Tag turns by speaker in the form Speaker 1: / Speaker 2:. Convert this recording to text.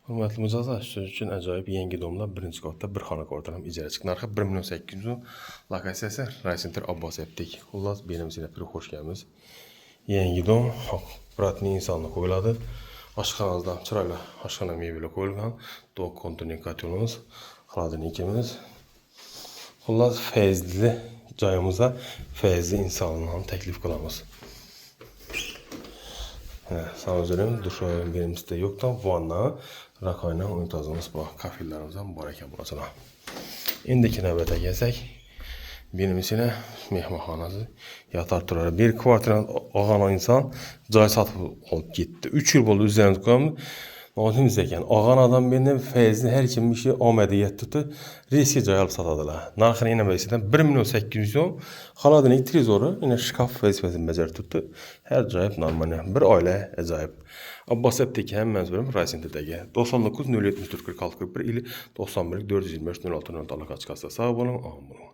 Speaker 1: Hörmətli mücazat, siz üçün əcaib yengi domlar birinci qatda bir xana kvartalım icra çıxın. Narxı 1.800.000, lokasiyası Raycenter Abbas Eptik. Xullas, benim sinəpiri xoş gəlmiş. Yengi dom, bratni insanla qoyuladı. Aşxanazdan çırayla aşxana meyvələ qoyulgan. Doğ konturnik katyolumuz, xladırnikimiz. Xullas, feyzli cayımıza feyzli insanla təklif qılamız. Sanuzörüm, duşayım birimizdə yoxdan, vanna, rakayla unitazımız bax, kafirlərimizdən barəkə burasına. İndiki növbətə gəlsək, birimizinə mehmanxanası yatar turarı. Bir kvartiran ağana insan cay satıb olub getdi. 3 il oldu üzərində qoyamız. Nazimizdən ağan adam benden feyzli hər kim bir şey amediyyət tutdu. Riski cay alıb satadılar. Narxını yine böylesindən 1.800.000, xaladını itirizorı, yine şkaf vəzifəsini becər tutdu. Hər cayıb normal. Bir ailə əcayib. Abbas Eptik həm məzbürüm Raycenterdəki 99 074 46 41 ili 91 425 06 06 açıqası sağ olun.